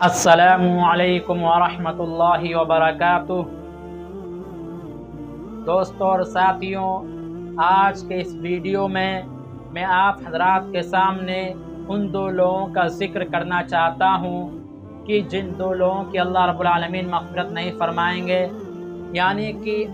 السلام علیکم ورحمۃ اللہ وبرکاتہ۔ دوستوں اور ساتھیوں، آج کے اس ویڈیو میں آپ حضرات کے سامنے ان دو لوگوں کا ذکر کرنا چاہتا ہوں کہ جن دو لوگوں کی اللہ رب العالمین مغفرت نہیں فرمائیں گے، یعنی کہ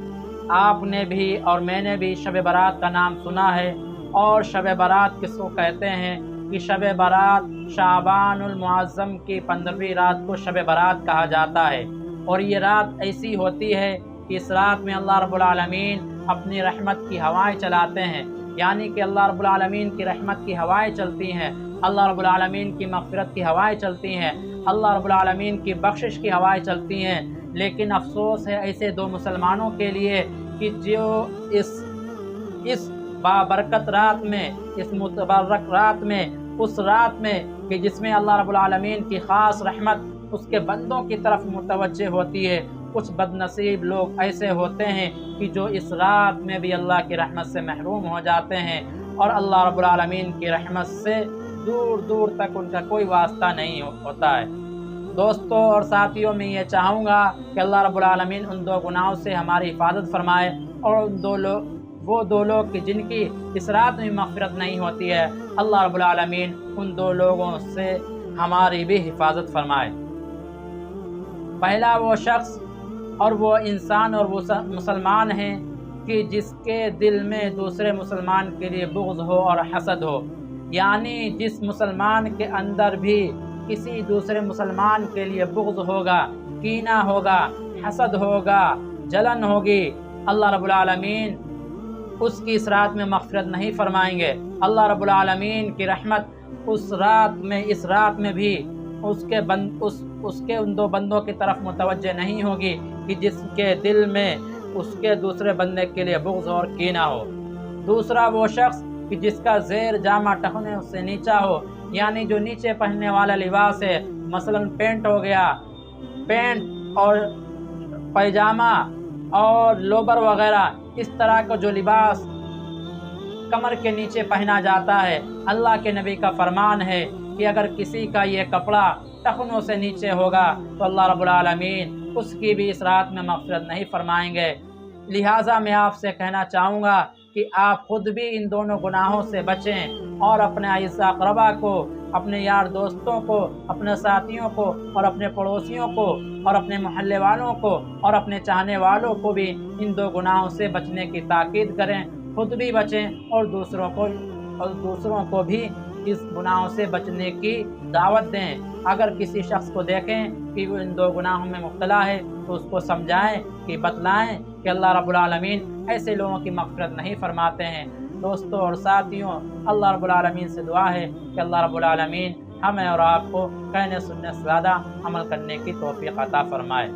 آپ نے بھی اور میں نے بھی شب برات کا نام سنا ہے، اور شب برات کس کو کہتے ہیں کہ شب برات شعبان المعظم کی 15ویں رات کو شب برات کہا جاتا ہے، اور یہ رات ایسی ہوتی ہے کہ اس رات میں اللہ رب العالمین اپنی رحمت کی ہوائیں چلاتے ہیں، یعنی کہ اللہ رب العالمین کی رحمت کی ہوائیں چلتی ہیں، اللہ رب العالمین کی مغفرت کی ہوائیں چلتی ہیں، اللہ رب العالمین کی بخشش کی ہوائیں چلتی ہیں۔ لیکن افسوس ہے ایسے دو مسلمانوں کے لیے کہ جو اس بابرکت رات میں، اس متبرک رات میں، اس رات میں کہ جس میں اللہ رب العالمین کی خاص رحمت اس کے بندوں کی طرف متوجہ ہوتی ہے، کچھ بد نصیب لوگ ایسے ہوتے ہیں کہ جو اس رات میں بھی اللہ کی رحمت سے محروم ہو جاتے ہیں، اور اللہ رب العالمین کی رحمت سے دور دور تک ان کا کوئی واسطہ نہیں ہوتا ہے۔ دوستوں اور ساتھیوں، میں یہ چاہوں گا کہ اللہ رب العالمین ان دو گناہوں سے ہماری حفاظت فرمائے، اور وہ دو لوگ کہ جن کی اس رات میں مغفرت نہیں ہوتی ہے، اللہ رب العالمین ان دو لوگوں سے ہماری بھی حفاظت فرمائے۔ پہلا وہ شخص اور وہ انسان اور وہ مسلمان ہیں کہ جس کے دل میں دوسرے مسلمان کے لیے بغض ہو اور حسد ہو، یعنی جس مسلمان کے اندر بھی کسی دوسرے مسلمان کے لیے بغض ہوگا، کینہ ہوگا، حسد ہوگا، جلن ہوگی، اللہ رب العالمین اس کی اس رات میں مغفرت نہیں فرمائیں گے۔ اللہ رب العالمین کی رحمت اس رات میں بھی اس کے ان دو بندوں کی طرف متوجہ نہیں ہوگی کہ جس کے دل میں اس کے دوسرے بندے کے لیے بغض اور کینہ ہو۔ دوسرا وہ شخص کہ جس کا زیر جامہ ٹخنے سے نیچا ہو، یعنی جو نیچے پہننے والا لباس ہے، مثلا پینٹ ہو گیا، پینٹ اور پیجامہ اور لوبر وغیرہ، اس طرح کا جو لباس کمر کے نیچے پہنا جاتا ہے، اللہ کے نبی کا فرمان ہے کہ اگر کسی کا یہ کپڑا ٹخنوں سے نیچے ہوگا تو اللہ رب العالمین اس کی بھی اس رات میں مغفرت نہیں فرمائیں گے۔ لہٰذا میں آپ سے کہنا چاہوں گا کہ آپ خود بھی ان دونوں گناہوں سے بچیں، اور اپنے اعزاء اقربا کو، اپنے یار دوستوں کو، اپنے ساتھیوں کو، اور اپنے پڑوسیوں کو، اور اپنے محلے والوں کو، اور اپنے چاہنے والوں کو بھی ان دو گناہوں سے بچنے کی تاکید کریں، خود بھی بچیں اور دوسروں کو بھی اس گناہوں سے بچنے کی دعوت دیں۔ اگر کسی شخص کو دیکھیں کہ وہ ان دو گناہوں میں مبتلا ہے تو اس کو سمجھائیں، کہ بتلائیں کہ اللہ رب العالمین ایسے لوگوں کی مغفرت نہیں فرماتے ہیں۔ دوستوں اور ساتھیوں، اللہ رب العالمین سے دعا ہے کہ اللہ رب العالمین ہمیں اور آپ کو کہنے سننے سے زیادہ عمل کرنے کی توفیق عطا فرمائے۔